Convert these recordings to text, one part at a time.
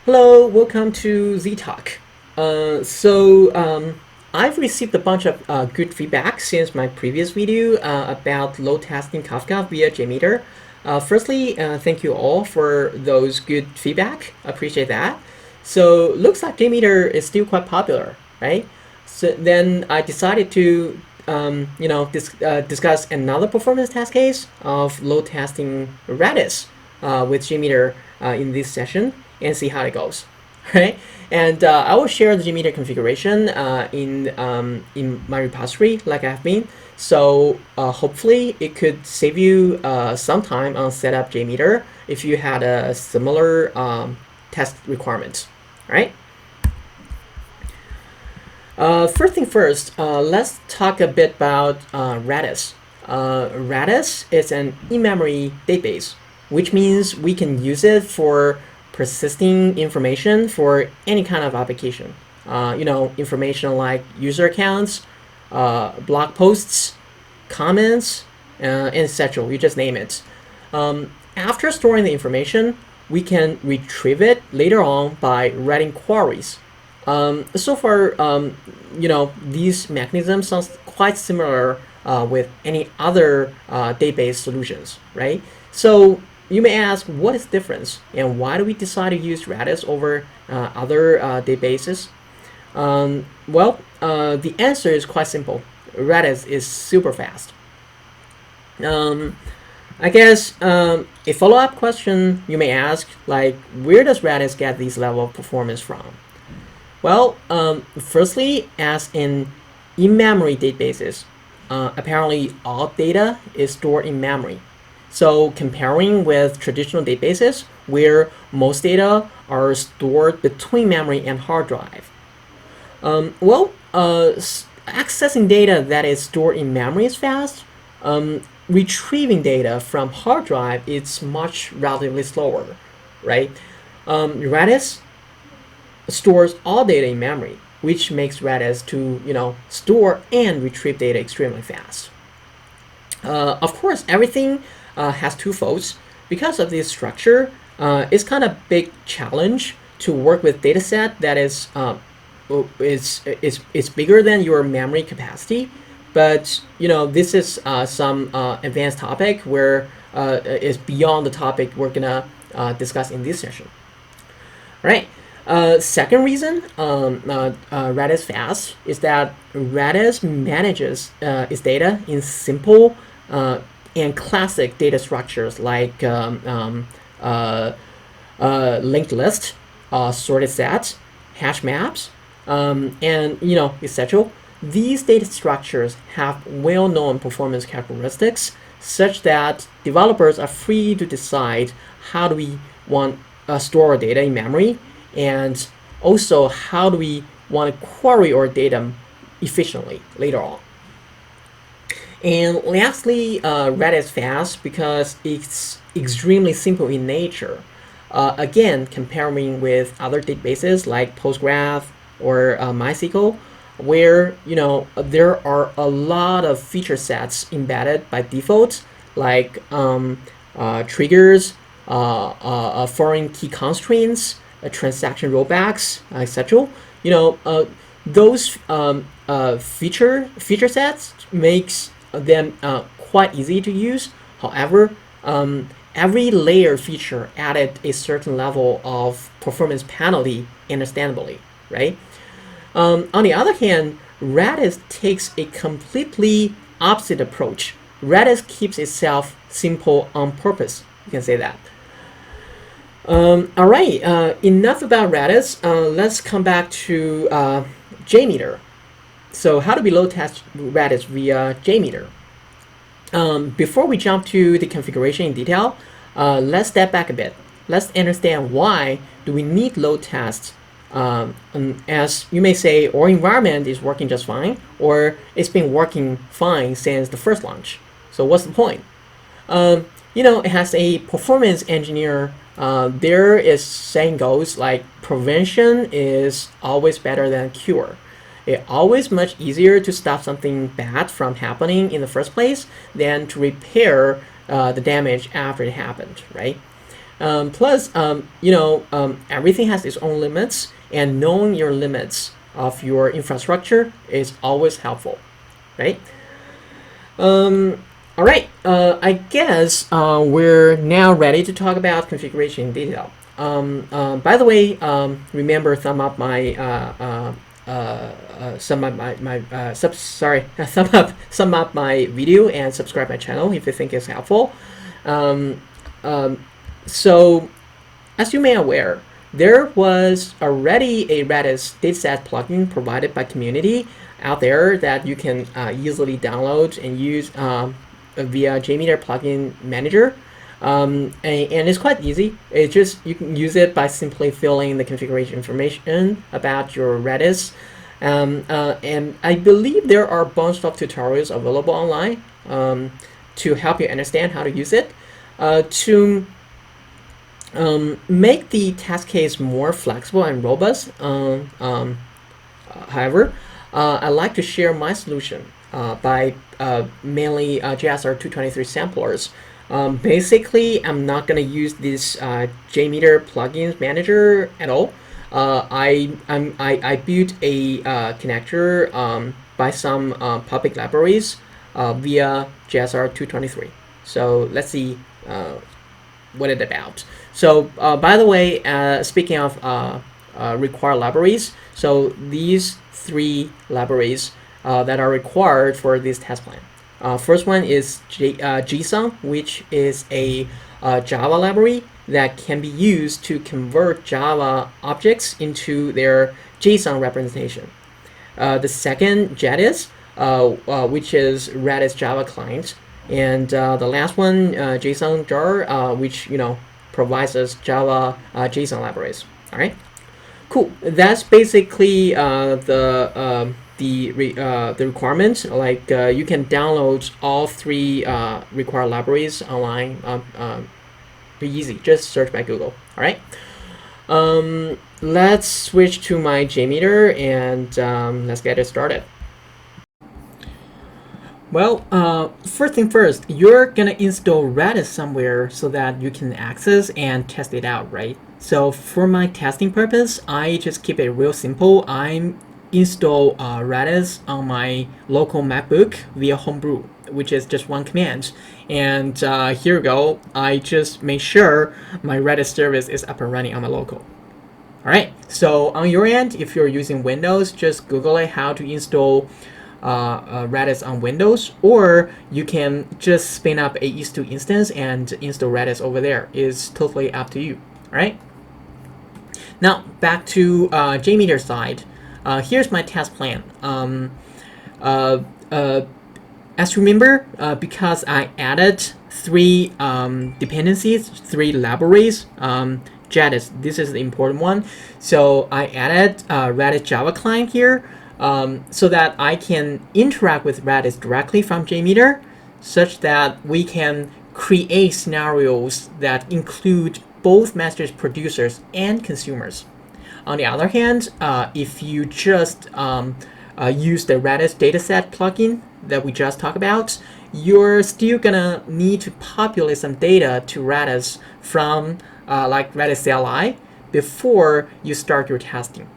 Hello, welcome to zzTalk. I've received a bunch of good feedback since my previous video about load testing Kafka via JMeter. Firstly, thank you all for those good feedback. Appreciate that. So looks like JMeter is still quite popular, right? So then I decided to discuss another performance test case of load testing Redis with JMeter in this session and see how it goes, right? And I will share the JMeter configuration in my repository like I've been. So hopefully it could save you some time on setup JMeter if you had a similar test requirement, right? First thing first, let's talk a bit about Redis. Redis is an in-memory database, which means we can use it for persisting information for any kind of application. Information like user accounts, blog posts, comments, and etc. You just name it. After storing the information, we can retrieve it later on by writing queries. So far, these mechanisms sound quite similar with any other database solutions, right? So you may ask, what is the difference, and why do we decide to use Redis over other databases? The answer is quite simple. Redis is super fast. I guess a follow-up question you may ask, like, where does Redis get this level of performance from? Well, firstly, as in in-memory databases, apparently all data is stored in memory. So comparing with traditional databases where most data are stored between memory and hard drive. Accessing data that is stored in memory is fast. Retrieving data from hard drive is much relatively slower, right? Redis stores all data in memory, which makes Redis to store and retrieve data extremely fast. Of course, everything has two folds. Because of this structure, it's kind of big challenge to work with data set that is bigger than your memory capacity. But this is some advanced topic where is beyond the topic we're gonna discuss in this session. Right. Second reason Redis fast is that Redis manages its data in simple and classic data structures like linked list, sorted sets, hash maps, and etc. These data structures have well-known performance characteristics such that developers are free to decide how do we want store our data in memory, and also how do we want to query our data efficiently later on. And lastly, Redis is fast because it's extremely simple in nature. Again, comparing with other databases like Postgres or MySQL, where there are a lot of feature sets embedded by default, like triggers, foreign key constraints, transaction rollbacks, etc. Those feature sets makes them quite easy to use. However, every layer feature added a certain level of performance penalty, understandably, right? On the other hand, Redis takes a completely opposite approach. Redis keeps itself simple on purpose. You can say that. All right, enough about Redis. Let's come back to JMeter. So how do we load test Redis via JMeter? Before we jump to the configuration in detail, let's step back a bit. Let's understand why do we need load tests. As you may say, our environment is working just fine, or it's been working fine since the first launch. So what's the point? It has a performance engineer. There is saying goes like prevention is always better than cure. It's always much easier to stop something bad from happening in the first place than to repair the damage after it happened, right? Plus, everything has its own limits, and knowing your limits of your infrastructure is always helpful, right? All right, I guess we're now ready to talk about configuration in detail. By the way, remember thumb up my sum up sum up my video and subscribe my channel if you think it's helpful. Um, um, so, as you may aware, there was already a Redis dataset plugin provided by community out there that you can easily download and use via JMeter plugin manager. And it's quite easy. It's just you can use it by simply filling the configuration information about your Redis. And I believe there are a bunch of tutorials available online to help you understand how to use it. To make the test case more flexible and robust, however, I'd like to share my solution by mainly JSR 223 samplers. Basically, I'm not going to use this JMeter plugins manager at all. I built a connector by some public libraries via JSR 223. So let's see what it's about. So by the way, speaking of required libraries, so these three libraries that are required for this test plan. First one is JSON, which is a Java library that can be used to convert Java objects into their JSON representation. The second, Redis, which is Redis Java client, and the last one, JSON jar, which provides us Java JSON libraries. All right, cool. That's basically the requirements. Like you can download all three required libraries online. Pretty easy. Just search by Google. All right. Let's switch to my JMeter and let's get it started. Well, first thing first, you're gonna install Redis somewhere so that you can access and test it out, right? So for my testing purpose, I just keep it real simple. I install Redis on my local MacBook via Homebrew, which is just one command. And here we go. I just make sure my Redis service is up and running on my local. All right. So on your end, if you're using Windows, just Google it how to install Redis on Windows, or you can just spin up a EC2 instance and install Redis over there. It's totally up to you. All right. Now back to JMeter side. Here's my test plan. As you remember, because I added three dependencies, three libraries, Redis, this is the important one. So I added Redis Java client here so that I can interact with Redis directly from JMeter, such that we can create scenarios that include both message producers and consumers. On the other hand, if you just use the Redis dataset plugin that we just talked about, you're still gonna need to populate some data to Redis from like Redis CLI before you start your testing.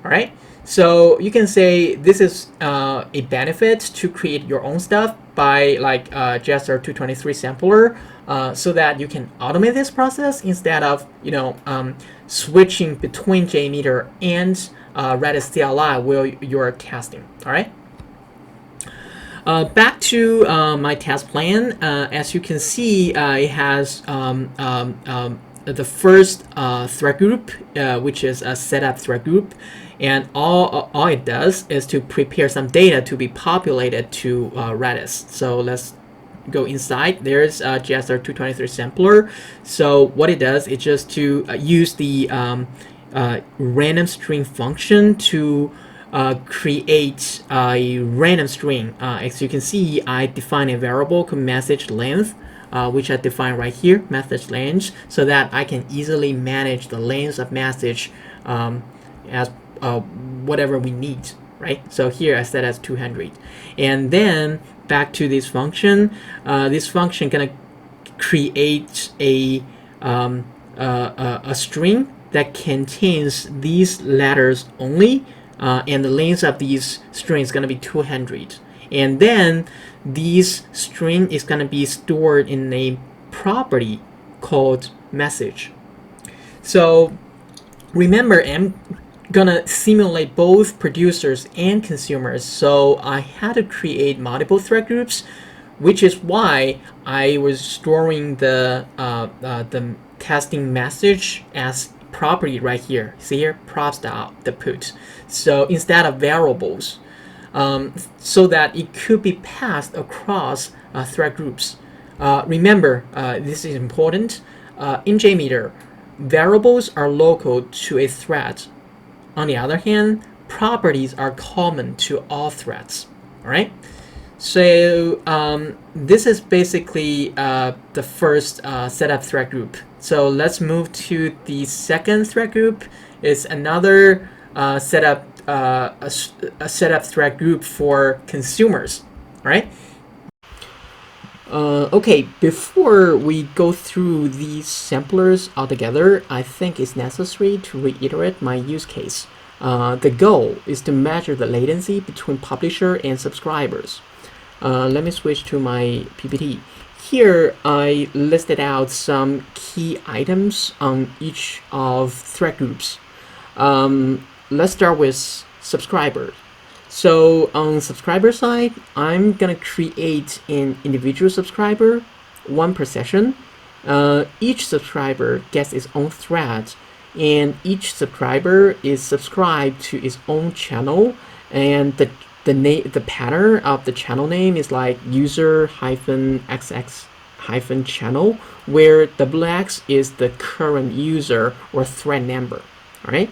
All right, so you can say this is a benefit to create your own stuff by like JSR 223 sampler, so that you can automate this process instead of switching between JMeter and Redis CLI while you're testing. All right. Back to my test plan. As you can see, it has the first thread group, which is a setup thread group, and all it does is to prepare some data to be populated to Redis. So let's go inside. There's JSR 223 sampler. So what it does is just to use the random string function to create a random string. As you can see, I define a variable called message length, which I define right here, message length, so that I can easily manage the length of message as whatever we need, right? So here I set as 200. And then back to this function gonna create a a string that contains these letters only, and the length of these strings is going to be 200. And then this string is going to be stored in a property called message. So remember, I'm gonna simulate both producers and consumers, so I had to create multiple thread groups, which is why I was storing the testing message as property right here. See here, props.output. So instead of variables, so that it could be passed across thread groups. Remember, this is important. In JMeter, variables are local to a thread. On the other hand, properties are common to all threads. All right. So this is basically the first setup thread group. So let's move to the second thread group. It's another setup a setup thread group for consumers. All right. Okay, before we go through these samplers altogether, I think it's necessary to reiterate my use case. The goal is to measure the latency between publisher and subscribers. Let me switch to my PPT. Here, I listed out some key items on each of thread groups. Let's start with subscribers. So on subscriber side, I'm gonna create an individual subscriber, one per session. Each subscriber gets its own thread, and each subscriber is subscribed to its own channel, and the pattern of the channel name is like user-xx-channel, where X is the current user or thread number. All right,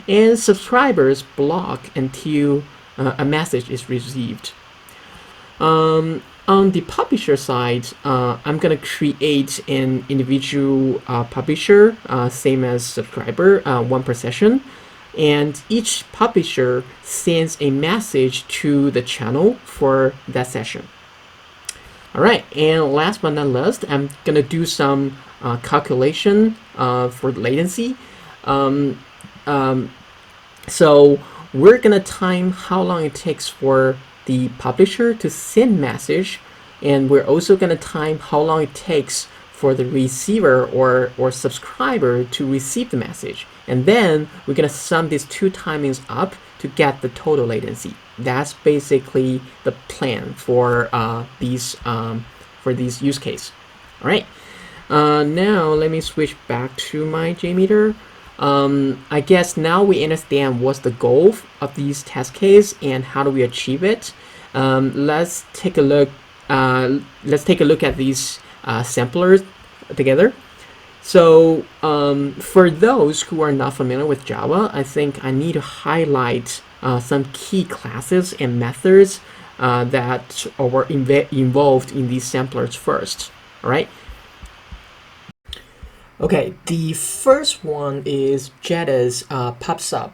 and subscribers block until a message is received. On the publisher side, I'm gonna create an individual publisher, same as subscriber, one per session, and each publisher sends a message to the channel for that session. All right, and last but not least, I'm gonna do some calculation for latency. So we're gonna time how long it takes for the publisher to send message, and we're also gonna time how long it takes for the receiver or subscriber to receive the message. And then we're gonna sum these two timings up to get the total latency. That's basically the plan for these use case. All right. Now let me switch back to my JMeter. I guess now we understand what's the goal of these test case and how do we achieve it. Let's take a look. Let's take a look at these samplers together. So for those who are not familiar with Java, I think I need to highlight some key classes and methods that were involved in these samplers first. All right. Okay, the first one is Redis PubSub.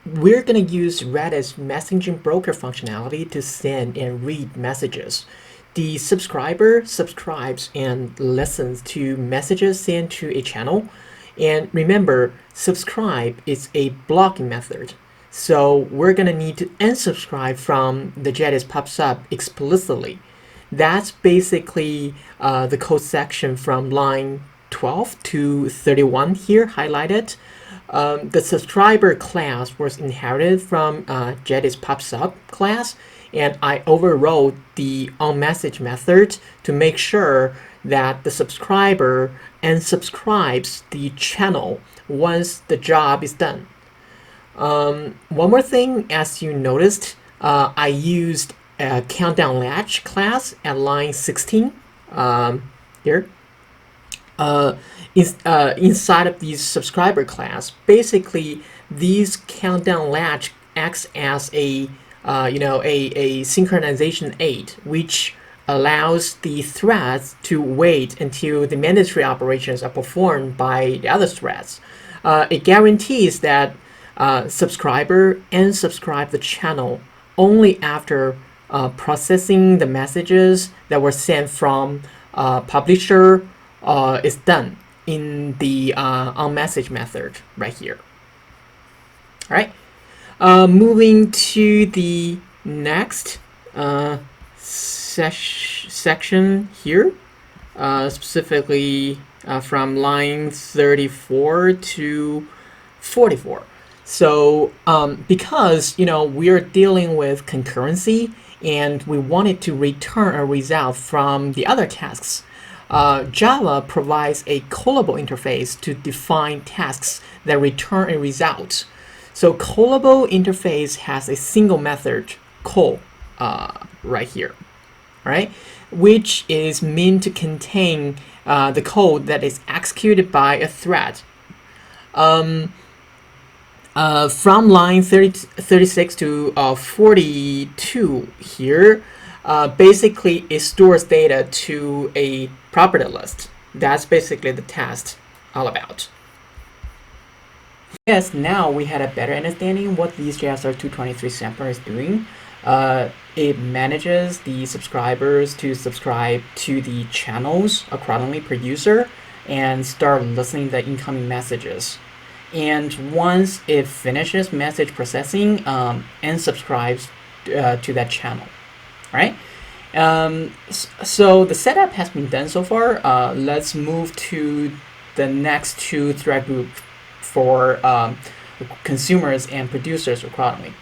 We're going to use Redis messaging broker functionality to send and read messages. The subscriber subscribes and listens to messages sent to a channel. And remember, subscribe is a blocking method. So we're going to need to unsubscribe from the Redis PubSub explicitly. That's basically the code section from line 12 to 31 here highlighted. The subscriber class was inherited from Redis PubSub class, and I overrode the onMessage method to make sure that the subscriber unsubscribes the channel once the job is done. One more thing, as you noticed, I used a countdown latch class at line 16 here. Inside of these subscriber class, basically these countdown latch acts as a synchronization aid, which allows the threads to wait until the mandatory operations are performed by the other threads. It guarantees that subscriber unsubscribe the channel only after processing the messages that were sent from publisher is done in the onMessage method right here. All right. Moving to the next section here, specifically from line 34 to 44. So because we're dealing with concurrency and we wanted to return a result from the other tasks, Java provides a callable interface to define tasks that return a result. So callable interface has a single method call right here, right? Which is meant to contain the code that is executed by a thread. From line 36 to 42 here, basically it stores data to a property list. That's basically the task all about. Yes, now we had a better understanding what the JSR 223 sampler is doing. It manages the subscribers to subscribe to the channels accordingly per user and start listening to the incoming messages. And once it finishes message processing, and subscribes to that channel, right? So the setup has been done so far. Let's move to the next two thread group for consumers and producers accordingly.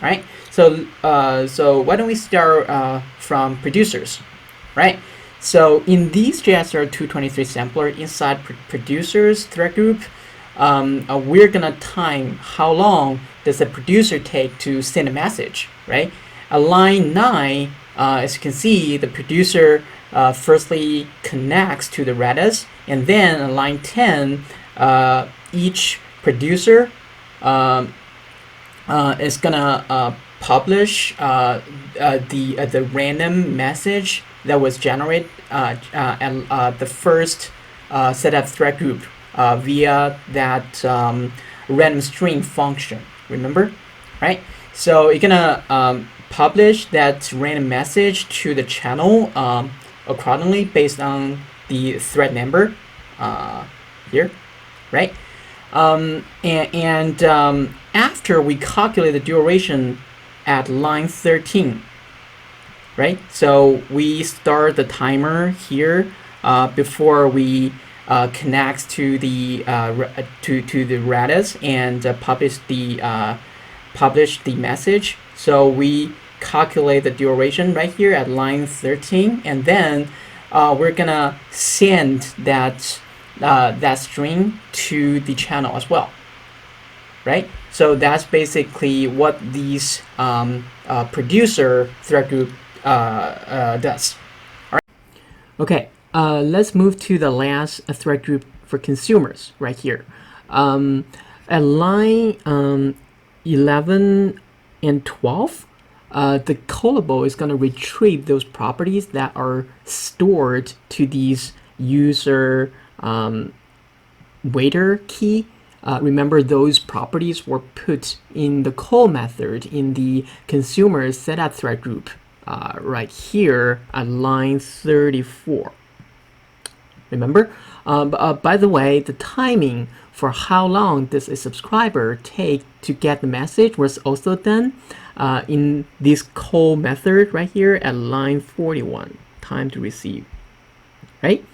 All right. So why don't we start from producers, right? So in these JSR 223 sampler inside producers thread group, we're gonna time how long does the producer take to send a message, right? At line 9, as you can see, the producer firstly connects to the Redis, and then at line 10, each producer is gonna publish the random message that was generated at the first setup thread group via that random string function. Remember, right? So you're gonna publish that random message to the channel accordingly based on the thread number here, right? After we calculate the duration at line 13, right? So we start the timer here before we connect to the to the Redis and publish the message. So we calculate the duration right here at line 13, and then we're gonna send that string to the channel as well, right? So that's basically what these producer thread group does. All right. Okay. Let's move to the last thread group for consumers right here. At line 11 and 12, the callable is going to retrieve those properties that are stored to these user waiter key. Remember, those properties were put in the call method in the consumer setup thread group right here at line 34. Remember? By the way, the timing for how long does a subscriber take to get the message was also done in this call method right here at line 41, time to receive, right?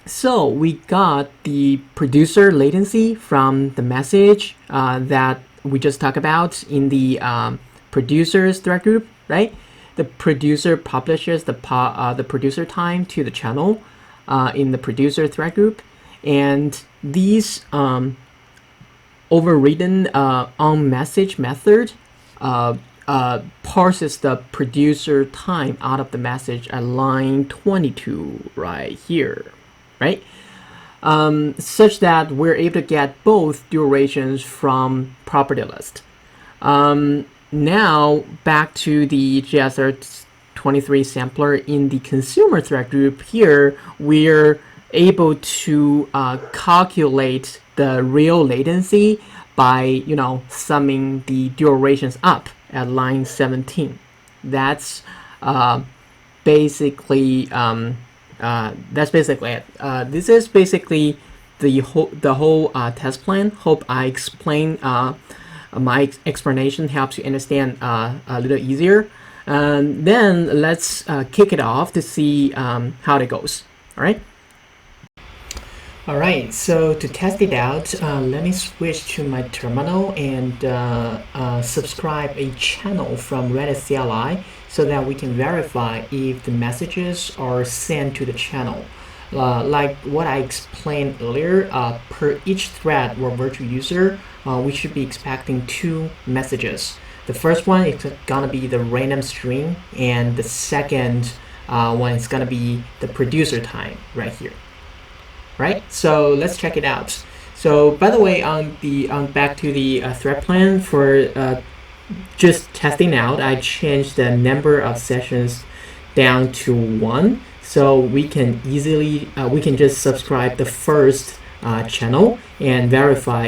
So we got the producer latency from the message that we just talked about in the producers thread group, right? The producer publishes the producer time to the channel in the producer thread group, and these overridden onMessage method parses the producer time out of the message at line 22 right here, right? Such that we're able to get both durations from property list. Now back to the JSR 23 sampler in the consumer thread group. Here we're able to calculate the real latency by summing the durations up at line 17. That's basically That's basically it. This is basically the whole test plan. Hope I explain my explanation helps you understand a little easier. Then let's kick it off to see how it goes. All right. All right, so to test it out, let me switch to my terminal and subscribe a channel from Redis CLI so that we can verify if the messages are sent to the channel. Like what I explained earlier, per each thread or virtual user, we should be expecting 2 messages. The first one is gonna be the random string, and the second one is gonna be the producer time right here. Right, so let's check it out. So by the way, on the back to the thread plan for just testing out, I changed the number of sessions down to 1, so we can easily we can just subscribe the first channel and verify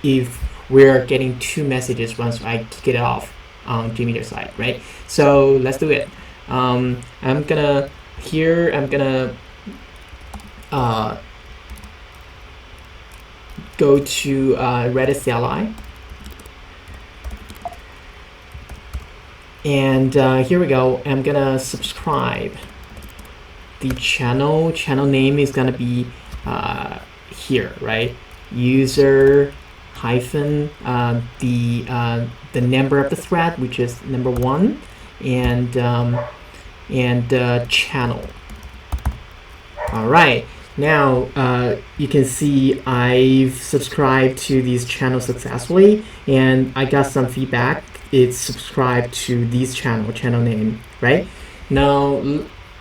if we're getting 2 messages once I kick it off on JMeter side, right? So let's do it. I'm gonna go to Redis CLI, and here we go. I'm gonna subscribe the channel. Channel name is gonna be here, right? User hyphen the number of the thread, which is number 1, and channel. All right. Now you can see I've subscribed to these channels successfully, and I got some feedback. It's subscribed to this channel name, right? Now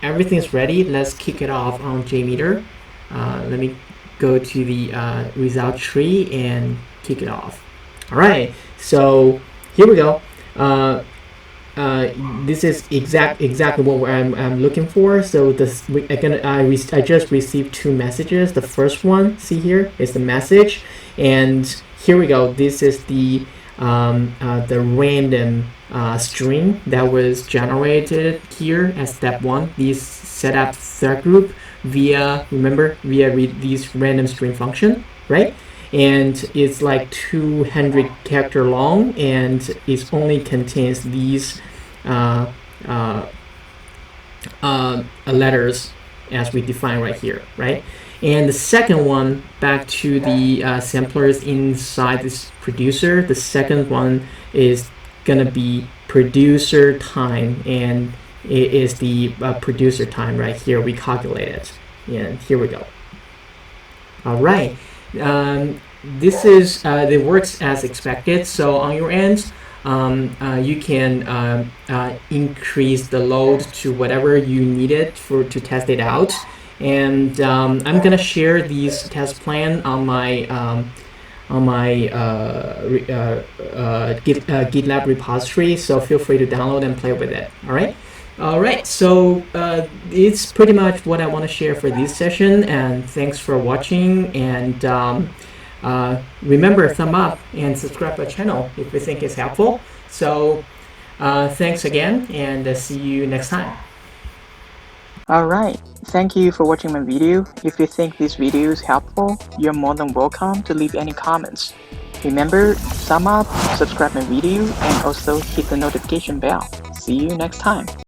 everything's ready. Let's kick it off on JMeter. Let me go to the result tree and kick it off. All right, so here we go. This is exactly what I'm looking for. So this I just received 2 messages. The first one, see here, is the message, and here we go. This is the random string that was generated here at step 1. These set up thread group via these random string function, right? And it's like 200 character long, and it only contains these letters as we define right here, right? And the second one, back to the samplers inside this producer, the second one is gonna be producer time, and it is the producer time right here. We calculate it, and here we go. All right. This is it works as expected. So on your end, you can increase the load to whatever you need it to test it out. And I'm gonna share these test plan on my GitLab repository. So feel free to download and play with it. All right, so it's pretty much what I want to share for this session, and thanks for watching, and remember, thumb up and subscribe to the channel if you think it's helpful. So thanks again, and see you next time. Alright, thank you for watching my video. If you think this video is helpful, you're more than welcome to leave any comments. Remember, thumb up, subscribe my video, and also hit the notification bell. See you next time.